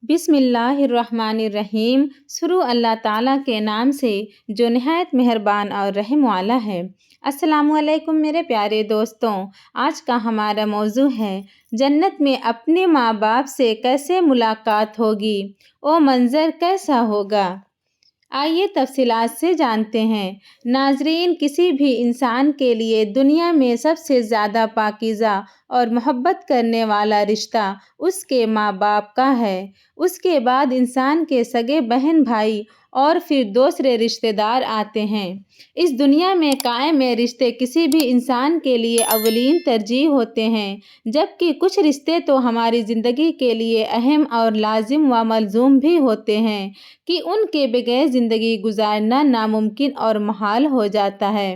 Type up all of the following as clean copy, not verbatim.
بسم اللہ الرحمن الرحیم۔ شروع اللہ تعالیٰ کے نام سے جو نہایت مہربان اور رحم والا ہے۔ السلام علیکم میرے پیارے دوستوں، آج کا ہمارا موضوع ہے جنت میں اپنے ماں باپ سے کیسے ملاقات ہوگی، وہ منظر کیسا ہوگا۔ آئیے تفصیلات سے جانتے ہیں۔ ناظرین، کسی بھی انسان کے لیے دنیا میں سب سے زیادہ پاکیزہ اور محبت کرنے والا رشتہ اس کے ماں باپ کا ہے۔ اس کے بعد انسان کے سگے بہن بھائی اور پھر دوسرے رشتہ دار آتے ہیں۔ اس دنیا میں قائم رشتے کسی بھی انسان کے لیے اولین ترجیح ہوتے ہیں، جبکہ کچھ رشتے تو ہماری زندگی کے لیے اہم اور لازم و ملزوم بھی ہوتے ہیں کہ ان کے بغیر زندگی گزارنا ناممکن اور محال ہو جاتا ہے۔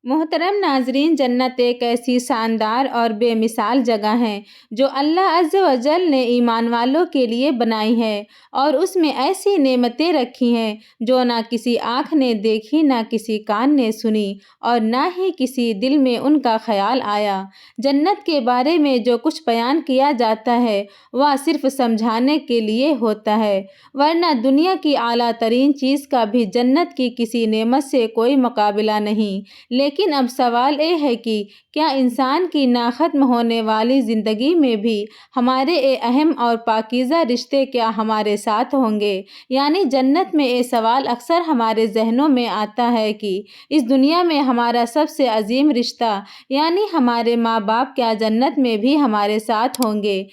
محترم ناظرین، جنت ایک ایسی شاندار اور بے مثال جگہ ہے جو اللہ عز و جل نے ایمان والوں کے لیے بنائی ہے، اور اس میں ایسی نعمتیں رکھی ہیں جو نہ کسی آنکھ نے دیکھی، نہ کسی کان نے سنی، اور نہ ہی کسی دل میں ان کا خیال آیا۔ جنت کے بارے میں جو کچھ بیان کیا جاتا ہے وہ صرف سمجھانے کے لیے ہوتا ہے، ورنہ دنیا کی اعلیٰ ترین چیز کا بھی جنت کی کسی نعمت سے کوئی مقابلہ نہیں۔ لیکن اب سوال یہ ہے کہ کیا انسان کی ناختم ہونے والی زندگی میں بھی ہمارے اہم اور پاکیزہ رشتے کیا ہمارے ساتھ ہوں گے؟ یعنی جنت میں یہ سوال اکثر ہمارے ذہنوں میں آتا ہے کہ اس دنیا میں ہمارا سب سے عظیم رشتہ یعنی ہمارے ماں باپ کیا جنت میں بھی ہمارے ساتھ ہوں گے؟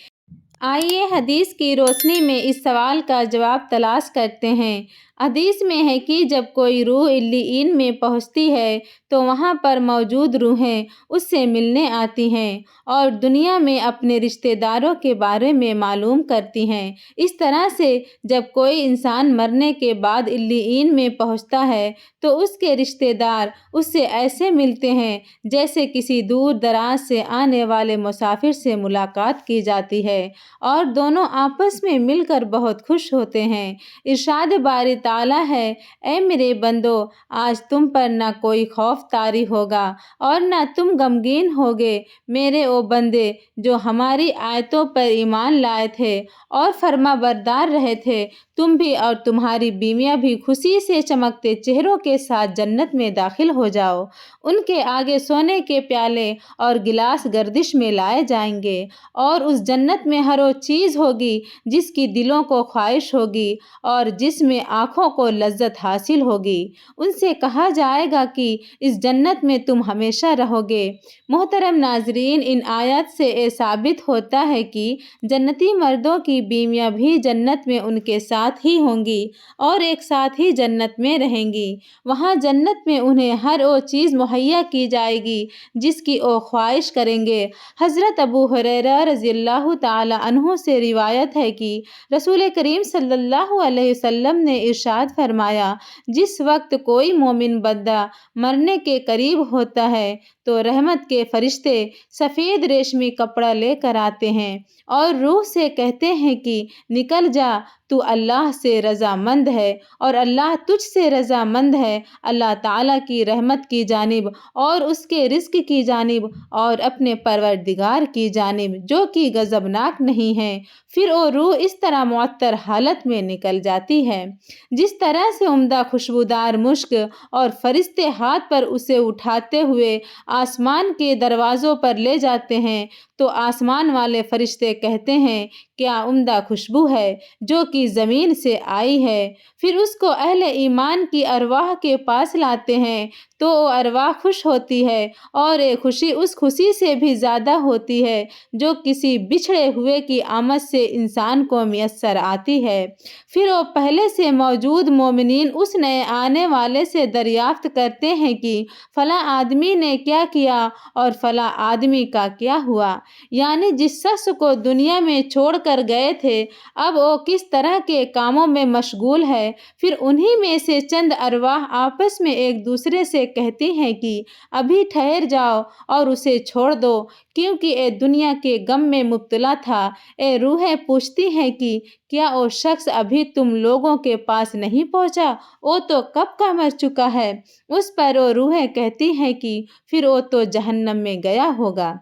آئیے حدیث کی روشنی میں اس سوال کا جواب تلاش کرتے ہیں۔ حدیث میں ہے کہ جب کوئی روح علیین میں پہنچتی ہے تو وہاں پر موجود روحیں اس سے ملنے آتی ہیں اور دنیا میں اپنے رشتہ داروں کے بارے میں معلوم کرتی ہیں۔ اس طرح سے جب کوئی انسان مرنے کے بعد علیین میں پہنچتا ہے تو اس کے رشتہ دار اس سے ایسے ملتے ہیں جیسے کسی دور دراز سے آنے والے مسافر سے ملاقات کی جاتی ہے، اور دونوں آپس میں مل کر بہت خوش ہوتے ہیں۔ ارشاد باری تعالیٰ ہے، اے میرے بندو، آج تم پر نہ کوئی خوف طاری ہوگا اور نہ تم غمگین ہوگے، میرے وہ بندے جو ہماری آیتوں پر ایمان لائے تھے اور فرما بردار رہے تھے، تم بھی اور تمہاری بیویاں بھی خوشی سے چمکتے چہروں کے ساتھ جنت میں داخل ہو جاؤ۔ ان کے آگے سونے کے پیالے اور گلاس گردش میں لائے جائیں گے، اور اس جنت میں ہر وہ چیز ہوگی جس کی دلوں کو خواہش ہوگی اور جس میں آنکھوں کو لذت حاصل ہوگی۔ ان سے کہا جائے گا کہ اس جنت میں تم ہمیشہ رہو گے۔ محترم ناظرین، ان آیات سے یہ ثابت ہوتا ہے کہ جنتی مردوں کی بیویاں بھی جنت میں ان کے ساتھ ہی ہوں گی اور ایک ساتھ ہی جنت میں رہیں گی۔ وہاں جنت میں انہیں ہر وہ چیز مہیا کی جائے گی جس کی وہ خواہش کریں گے۔ حضرت ابو ہریرہ رضی اللہ تعالی عنہ سے روایت ہے کہ رسول کریم صلی اللہ علیہ وسلم نے ارشاد فرمایا، جس وقت کوئی مومن بندہ مرنے کے قریب ہوتا ہے تو رحمت کے فرشتے سفید ریشمی کپڑا لے کر آتے ہیں اور روح سے کہتے ہیں کہ نکل جا، تو اللہ سے رضا مند ہے اور اللہ تجھ سے رضا مند ہے، اللہ تعالیٰ کی رحمت کی جانب اور اس کے رزق کی جانب اور اپنے پروردگار کی جانب جو کہ غضبناک نہیں ہے۔ پھر وہ روح اس طرح معطر حالت میں نکل جاتی ہے جس طرح سے عمدہ خوشبودار مشک، اور فرشتے ہاتھ پر اسے اٹھاتے ہوئے آسمان کے دروازوں پر لے جاتے ہیں تو آسمان والے فرشتے کہتے ہیں، کیا عمدہ خوشبو ہے جو کہ زمین سے آئی ہے۔ پھر اس کو اہل ایمان کی ارواح کے پاس لاتے ہیں تو وہ ارواح خوش ہوتی ہے، اور یہ خوشی اس خوشی سے بھی زیادہ ہوتی ہے جو کسی بچھڑے ہوئے کی آمد سے انسان کو میسر آتی ہے۔ پھر وہ پہلے سے موجود مومنین اس نئے آنے والے سے دریافت کرتے ہیں کہ فلاں آدمی نے کیا کیا اور فلاں آدمی کا کیا ہوا، یعنی جس شخص کو دنیا میں چھوڑ کر گئے تھے اب وہ کس طرح کے کاموں میں مشغول ہے۔ پھر انہی میں سے چند ارواح آپس میں ایک دوسرے سے کہتی ہیں کہ ابھی ٹھہر جاؤ اور اسے چھوڑ دو کیونکہ اے دنیا کے غم میں مبتلا تھا۔ اے روحیں پوچھتی ہیں کہ کیا وہ شخص ابھی تم لوگوں کے پاس نہیں پہنچا، وہ تو کب کا مر چکا ہے۔ اس پر وہ روحیں کہتی ہیں کہ پھر وہ تو جہنم میں گیا ہوگا۔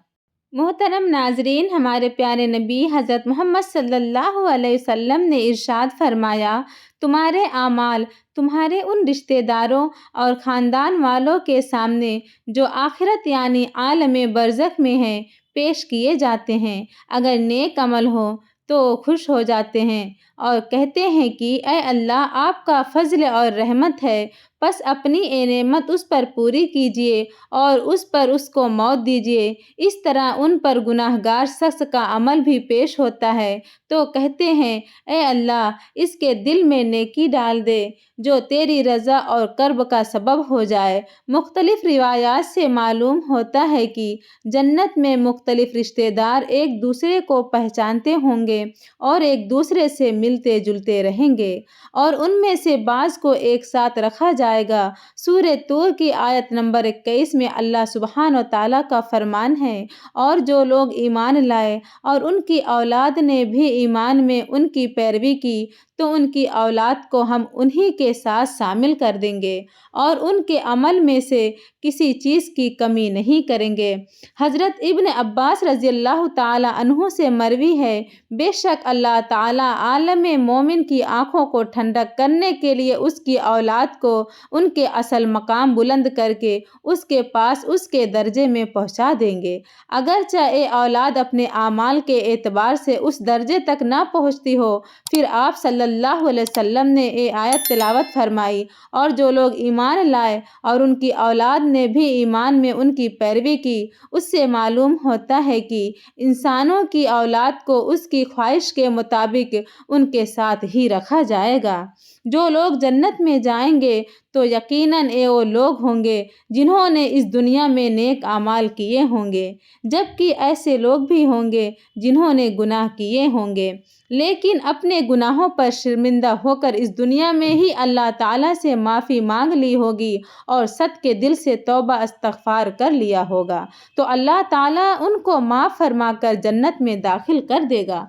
محترم ناظرین، ہمارے پیارے نبی حضرت محمد صلی اللہ علیہ وسلم نے ارشاد فرمایا، تمہارے اعمال تمہارے ان رشتہ داروں اور خاندان والوں کے سامنے جو آخرت یعنی عالم برزخ میں ہیں پیش کیے جاتے ہیں۔ اگر نیک عمل ہو تو خوش ہو جاتے ہیں اور کہتے ہیں کہ اے اللہ، آپ کا فضل اور رحمت ہے، بس اپنی نعمت اس پر پوری کیجیے اور اس پر اس کو موت دیجیے۔ اس طرح ان پر گناہ گار شخص کا عمل بھی پیش ہوتا ہے تو کہتے ہیں اے اللہ، اس کے دل میں نیکی ڈال دے جو تیری رضا اور قرب کا سبب ہو جائے۔ مختلف روایات سے معلوم ہوتا ہے کہ جنت میں مختلف رشتہ دار ایک دوسرے کو پہچانتے ہوں گے اور ایک دوسرے سے ملتے جلتے رہیں گے اور ان میں سے بعض کو ایک ساتھ رکھا جائے گا۔ سورہ طور کی آیت نمبر 21 میں اللہ سبحانہ و تعالیٰ کا فرمان ہے، اور جو لوگ ایمان لائے اور ان کی اولاد نے بھی ایمان میں ان کی پیروی کی تو ان کی اولاد کو ہم انہی کے ساتھ شامل کر دیں گے اور ان کے عمل میں سے کسی چیز کی کمی نہیں کریں گے۔ حضرت ابن عباس رضی اللہ تعالیٰ عنہ سے مروی ہے، بے شک اللہ تعالیٰ عالم مومن کی آنکھوں کو ٹھنڈک کرنے کے لیے اس کی اولاد کو ان کے اصل مقام بلند کر کے اس کے پاس اس کے درجے میں پہنچا دیں گے۔ اگرچہ اے اولاد اپنے اعمال کے اعتبار سے اس درجے تک نہ پہنچتی ہو، پھر آپ صلی اللہ علیہ وسلم نے یہ آیت تلاوت فرمائی، اور جو لوگ ایمان لائے اور ان کی اولاد نے بھی ایمان میں ان کی پیروی کی، اس سے معلوم ہوتا ہے کہ انسانوں کی اولاد کو اس کی خواہش کے مطابق ان کے ساتھ ہی رکھا جائے گا۔ جو لوگ جنت میں جائیں گے تو یقیناً وہ لوگ ہوں گے جنہوں نے اس دنیا میں نیک اعمال کیے ہوں گے، جبکہ ایسے لوگ بھی ہوں گے جنہوں نے گناہ کیے ہوں گے لیکن اپنے گناہوں پر شرمندہ ہو کر اس دنیا میں ہی اللہ تعالیٰ سے معافی مانگ لی ہوگی اور صد کے دل سے توبہ استغفار کر لیا ہوگا، تو اللہ تعالیٰ ان کو معاف فرما کر جنت میں داخل کر دے گا،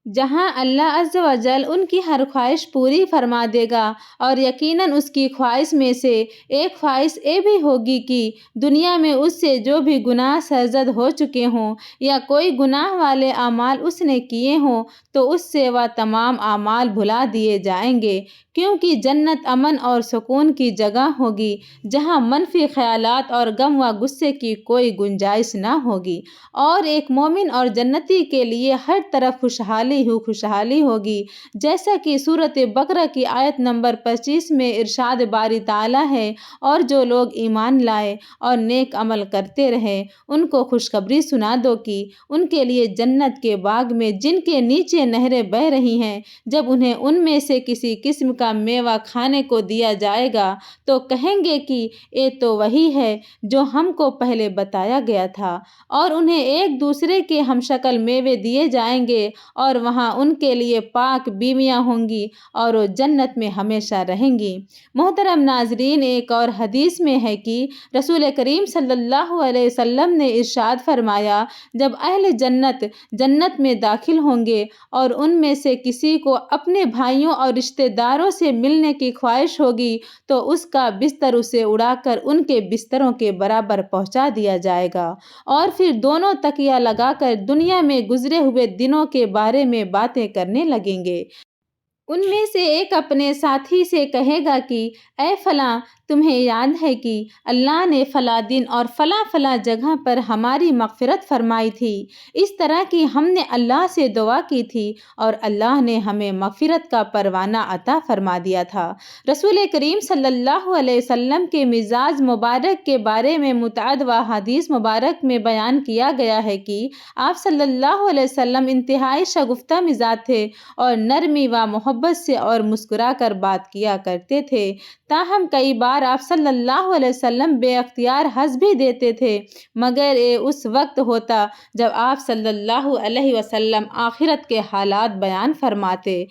جہاں اللہ عز و جل ان کی ہر خواہش پوری فرما دے گا۔ اور یقیناً اس کی خواہش میں سے ایک خواہش یہ بھی ہوگی کہ دنیا میں اس سے جو بھی گناہ سرزد ہو چکے ہوں یا کوئی گناہ والے اعمال اس نے کیے ہوں تو اس سے وہ تمام اعمال بھلا دیے جائیں گے، کیونکہ جنت امن اور سکون کی جگہ ہوگی جہاں منفی خیالات اور غم و غصے کی کوئی گنجائش نہ ہوگی، اور ایک مومن اور جنتی کے لیے ہر طرف خوشحالی ہی خوشحالی ہوگی، جیسا کہ سورۃ بقرہ کی آیت نمبر 25 میں ارشاد باری تعالیٰ ہے، اور جو لوگ ایمان لائے اور نیک عمل کرتے رہے ان کو خوشخبری سنا دو کہ ان کے لیے جنت کے باغ میں جن کے نیچے نہریں بہہ رہی ہیں، جب انہیں ان میں سے کسی قسم کا میوہ کھانے کو دیا جائے گا تو کہیں گے کہ یہ تو وہی ہے جو ہم کو پہلے بتایا گیا تھا، اور انہیں ایک دوسرے کے ہم شکل میوے دیے جائیں گے اور وہاں ان کے لیے پاک بیویاں ہوں گی اور وہ جنت میں ہمیشہ رہیں گی۔ محترم ناظرین، ایک اور حدیث میں ہے کہ رسول کریم صلی اللہ علیہ وسلم نے ارشاد فرمایا، جب اہل جنت جنت میں داخل ہوں گے اور ان میں سے کسی کو اپنے بھائیوں اور رشتہ داروں سے ملنے کی خواہش ہوگی تو اس کا بستر اسے اڑا کر ان کے بستروں کے برابر پہنچا دیا جائے گا، اور پھر دونوں تکیہ لگا کر دنیا میں گزرے ہوئے دنوں کے بارے میں باتیں کرنے لگیں گے۔ ان میں سے ایک اپنے ساتھی سے کہے گا کہ اے فلاں، تمہیں یاد ہے کہ اللہ نے فلاں دن اور فلاں فلاں جگہ پر ہماری مغفرت فرمائی تھی، اس طرح کی ہم نے اللہ سے دعا کی تھی اور اللہ نے ہمیں مغفرت کا پروانہ عطا فرما دیا تھا۔ رسول کریم صلی اللہ علیہ وسلم کے مزاج مبارک کے بارے میں متعدد حدیث مبارک میں بیان کیا گیا ہے کہ آپ صلی اللہ علیہ وسلم انتہائی شگفتہ مزاج تھے اور نرمی و محبت سے اور مسکرا کر بات کیا کرتے تھے، تاہم کئی بار آپ صلی اللہ علیہ وسلم بے اختیار ہنس بھی دیتے تھے، مگر یہ اس وقت ہوتا جب آپ صلی اللہ علیہ وسلم آخرت کے حالات بیان فرماتے۔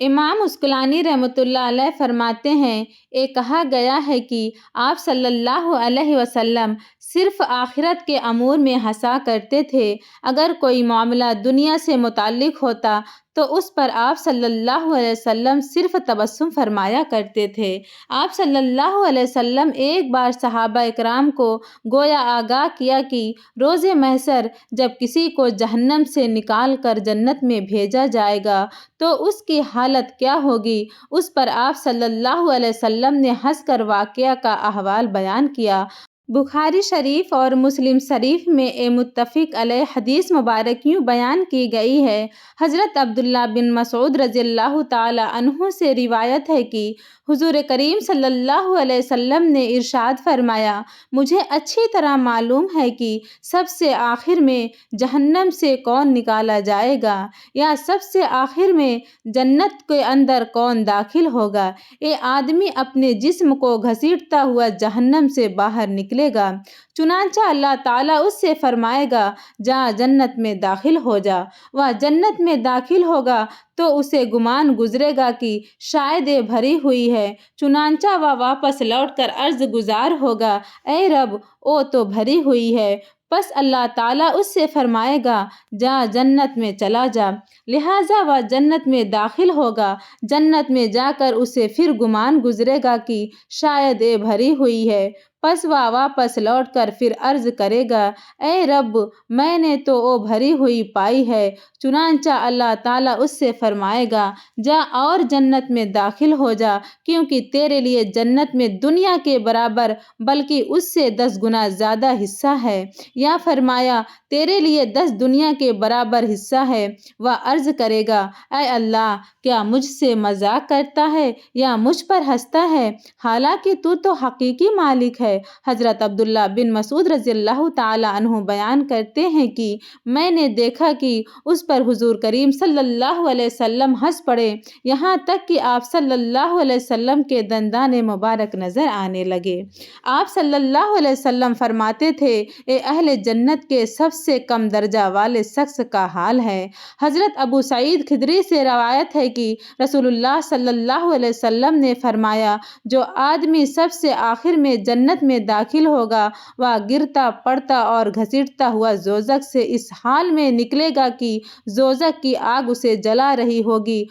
امام عسقلانی رحمۃ اللہ علیہ فرماتے ہیں، یہ کہا گیا ہے کہ آپ صلی اللہ علیہ وسلم صرف آخرت کے امور میں ہنسا کرتے تھے۔ اگر کوئی معاملہ دنیا سے متعلق ہوتا تو اس پر آپ صلی اللہ علیہ وسلم صرف تبسم فرمایا کرتے تھے۔ آپ صلی اللہ علیہ وسلم ایک بار صحابہ اکرام کو گویا آگاہ کیا کہ روز محشر جب کسی کو جہنم سے نکال کر جنت میں بھیجا جائے گا تو اس کی حالت کیا ہوگی۔ اس پر آپ صلی اللہ علیہ وسلم نے ہنس کر واقعہ کا احوال بیان کیا۔ بخاری شریف اور مسلم شریف میں متفق علیہ حدیث مبارک یوں بیان کی گئی ہے۔ حضرت عبداللہ بن مسعود رضی اللہ تعالی عنہ سے روایت ہے کہ حضور کریم صلی اللہ علیہ وسلم نے ارشاد فرمایا، مجھے اچھی طرح معلوم ہے کہ سب سے آخر میں جہنم سے کون نکالا جائے گا یا سب سے آخر میں جنت کے اندر کون داخل ہوگا۔ یہ آدمی اپنے جسم کو گھسیٹتا ہوا جہنم سے باہر نکلے گا، چنانچہ اللہ تعالیٰ اس سے فرمائے گا جا جنت میں داخل ہو جا۔ وہ جنت میں داخل ہوگا تو اسے گمان گزرے گا کہ شاید یہ بھری ہوئی ہے، چنانچہ وہ واپس لوٹ کر عرض گزار ہوگا، اے رب وہ تو بھری ہوئی ہے۔ پس اللہ تعالیٰ اس سے فرمائے گا جا جنت میں چلا جا، لہٰذا وہ جنت میں داخل ہوگا۔ جنت میں جا کر اسے پھر گمان گزرے گا کہ شاید یہ بھری ہوئی ہے، پس وہ واپس لوٹ کر پھر عرض کرے گا، اے رب میں نے تو وہ بھری ہوئی پائی ہے۔ چنانچہ اللہ تعالیٰ اس سے فرمائے گا جا اور جنت میں داخل ہو جا، کیونکہ تیرے لیے جنت میں دنیا کے برابر بلکہ اس سے 10 گنا زیادہ حصہ ہے، یا فرمایا تیرے لیے 10 دنیا کے برابر حصہ ہے۔ وہ عرض کرے گا، اے اللہ کیا مجھ سے مذاق کرتا ہے یا مجھ پر ہنستا ہے، حالانکہ تو حقیقی مالک ہے۔ حضرت عبداللہ بن مسعود رضی اللہ تعالی عنہ بیان کرتے ہیں کہ میں نے دیکھا کہ اس پر حضور کریم صلی اللہ علیہ وسلم ہنس پڑے، یہاں تک کہ آپ صلی اللہ علیہ وسلم کے دندان مبارک نظر آنے لگے۔ آپ صلی اللہ علیہ وسلم فرماتے تھے، اے اہل جنت کے سب سے کم درجہ والے شخص کا حال ہے۔ حضرت ابو سعید خدری سے روایت ہے کہ رسول اللہ صلی اللہ علیہ وسلم نے فرمایا، جو آدمی سب سے آخر میں جنت میں داخل ہوگا وہ گرتا پڑتا اور گھسیٹتا ہوا دوزخ سے اس حال میں نکلے گا کہ دوزخ کی آگ اسے جلا رہی ہوگی۔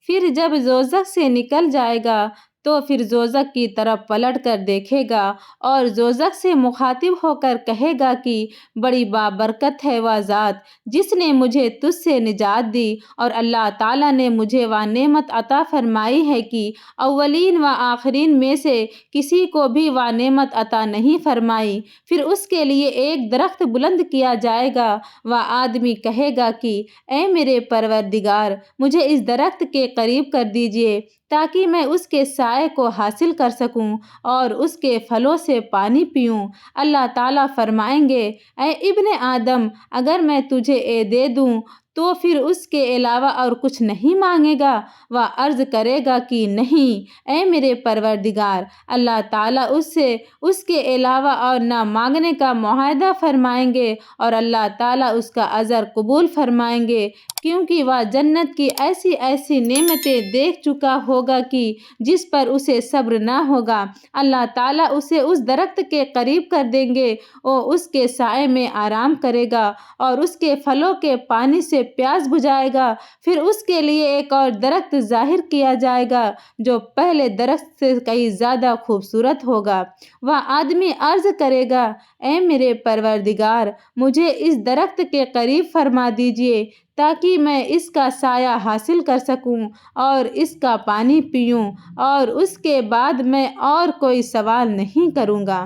پھر جب دوزخ سے نکل جائے گا تو پھر دوزخ کی طرف پلٹ کر دیکھے گا اور دوزخ سے مخاطب ہو کر کہے گا کہ بڑی بابرکت ہے وہ ذات جس نے مجھے تجھ سے نجات دی، اور اللہ تعالیٰ نے مجھے وہ نعمت عطا فرمائی ہے کہ اولین و آخرین میں سے کسی کو بھی وہ نعمت عطا نہیں فرمائی۔ پھر اس کے لیے ایک درخت بلند کیا جائے گا، وہ آدمی کہے گا کہ اے میرے پروردگار مجھے اس درخت کے قریب کر دیجیے تاکہ میں اس کے سائے کو حاصل کر سکوں اور اس کے پھلوں سے پانی پیوں۔ اللہ تعالیٰ فرمائیں گے، اے ابن آدم اگر میں تجھے یہ دے دوں تو پھر اس کے علاوہ اور کچھ نہیں مانگے گا؟ وہ عرض کرے گا کہ نہیں اے میرے پروردگار۔ اللہ تعالیٰ اس سے اس کے علاوہ اور نہ مانگنے کا معاہدہ فرمائیں گے اور اللہ تعالیٰ اس کا اجر قبول فرمائیں گے، کیونکہ وہ جنت کی ایسی ایسی نعمتیں دیکھ چکا ہوگا کہ جس پر اسے صبر نہ ہوگا۔ اللہ تعالیٰ اسے اس درخت کے قریب کر دیں گے، وہ اس کے سائے میں آرام کرے گا اور اس کے پھلوں کے پانی سے پیاس بجھائے گا۔ پھر اس کے لیے ایک اور درخت ظاہر کیا جائے گا جو پہلے درخت سے کئی زیادہ خوبصورت ہوگا۔ وہ آدمی عرض کرے گا، اے میرے پروردگار مجھے اس درخت کے قریب فرما دیجیے تاکہ میں اس کا سایہ حاصل کر سکوں اور اس کا پانی پیوں، اور اس کے بعد میں اور کوئی سوال نہیں کروں گا۔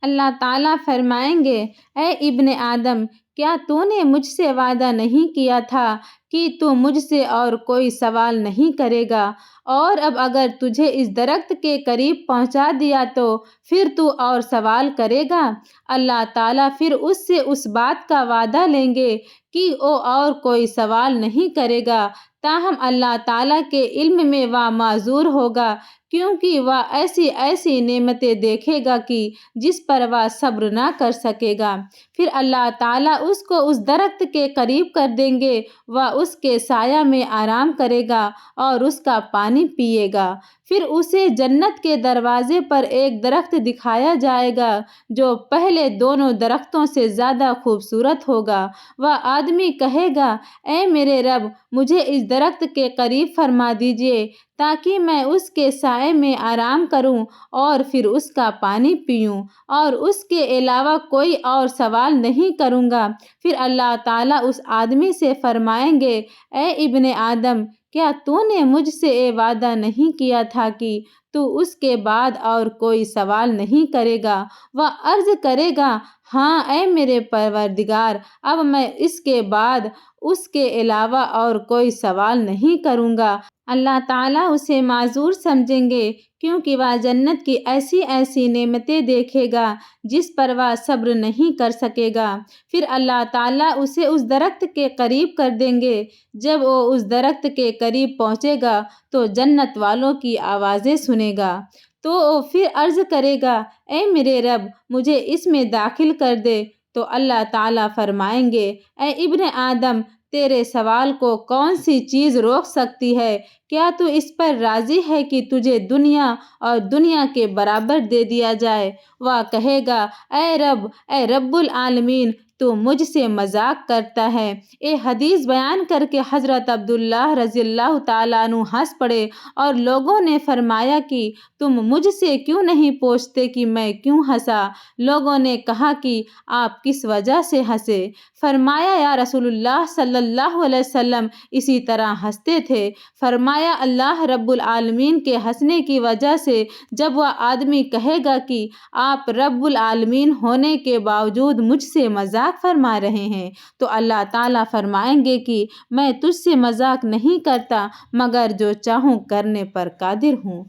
اللہ تعالیٰ فرمائیں گے، اے ابن آدم کیا تو نے مجھ سے وعدہ نہیں کیا تھا کہ تو مجھ سے اور کوئی سوال نہیں کرے گا؟ اور اب اگر تجھے اس درخت کے قریب پہنچا دیا تو پھر تو اور سوال کرے گا؟ اللہ تعالیٰ پھر اس سے اس بات کا وعدہ لیں گے کہ وہ اور کوئی سوال نہیں کرے گا، تاہم اللہ تعالیٰ کے علم میں وہ معذور ہوگا، کیونکہ وہ ایسی ایسی نعمتیں دیکھے گا کہ جس پر وہ صبر نہ کر سکے گا۔ پھر اللہ تعالیٰ اس کو اس درخت کے قریب کر دیں گے، وہ اس کے سایہ میں آرام کرے گا اور اس کا پانی پیے گا۔ پھر اسے جنت کے دروازے پر ایک درخت دکھایا جائے گا جو پہلے دونوں درختوں سے زیادہ خوبصورت ہوگا۔ وہ آدمی کہے گا، اے میرے رب، مجھے اس درخت کے قریب فرما دیجیے تاکہ میں اس کے سائے میں آرام کروں اور پھر اس کا پانی پیوں، اور اس کے علاوہ کوئی اور سوال نہیں کروں گا۔ پھر اللہ تعالیٰ اس آدمی سے فرمائیں گے، اے ابن آدم، کیا تو نے مجھ سے یہ وعدہ نہیں کیا تھا کہ تو اس کے بعد اور کوئی سوال نہیں کرے گا؟ وہ عرض کرے گا، ہاں اے میرے پروردگار، اب میں اس کے بعد اس کے علاوہ اور کوئی سوال نہیں کروں گا۔ اللہ تعالیٰ اسے معذور سمجھیں گے کیونکہ وہ جنت کی ایسی ایسی نعمتیں دیکھے گا جس پر وہ صبر نہیں کر سکے گا۔ پھر اللہ تعالیٰ اسے اس درخت کے قریب کر دیں گے۔ جب وہ اس درخت کے قریب پہنچے گا تو جنت والوں کی آوازیں سنے گا، تو وہ پھر عرض کرے گا، اے میرے رب، مجھے اس میں داخل کر دے۔ تو اللہ تعالیٰ فرمائیں گے، اے ابن آدم، تیرے سوال کو کون سی چیز روک سکتی ہے؟ کیا تو اس پر راضی ہے کہ تجھے دنیا اور دنیا کے برابر دے دیا جائے؟ وہ کہے گا، اے رب العالمین، تو مجھ سے مذاق کرتا ہے۔ یہ حدیث بیان کر کے حضرت عبداللہ رضی اللہ تعالیٰ عنہ ہنس پڑے اور لوگوں نے فرمایا کہ تم مجھ سے کیوں نہیں پوچھتے کہ میں کیوں ہنسا؟ لوگوں نے کہا کہ آپ کس وجہ سے ہنسے؟ فرمایا، یا رسول اللہ صلی اللہ علیہ وسلم اسی طرح ہنستے تھے۔ فرمایا، اللہ رب العالمین کے ہنسنے کی وجہ سے جب وہ آدمی کہے گا کہ آپ رب العالمین ہونے کے باوجود مجھ سے مذاق فرما رہے ہیں، تو اللہ تعالیٰ فرمائیں گے کہ میں تجھ سے مذاق نہیں کرتا مگر جو چاہوں کرنے پر قادر ہوں۔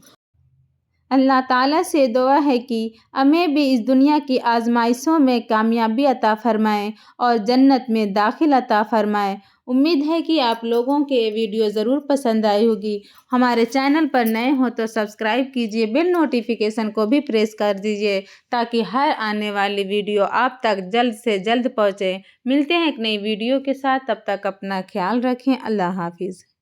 اللہ تعالیٰ سے دعا ہے کہ ہمیں بھی اس دنیا کی آزمائشوں میں کامیابی عطا فرمائے اور جنت میں داخل عطا فرمائے۔ امید ہے کہ آپ لوگوں کے یہ ویڈیو ضرور پسند آئی ہوگی۔ ہمارے چینل پر نئے ہوں تو سبسکرائب کیجیے، بیل نوٹیفیکیشن کو بھی پریس کر دیجیے تاکہ ہر آنے والی ویڈیو آپ تک جلد سے جلد پہنچے۔ ملتے ہیں ایک نئی ویڈیو کے ساتھ، تب تک اپنا خیال رکھیں۔ اللہ حافظ۔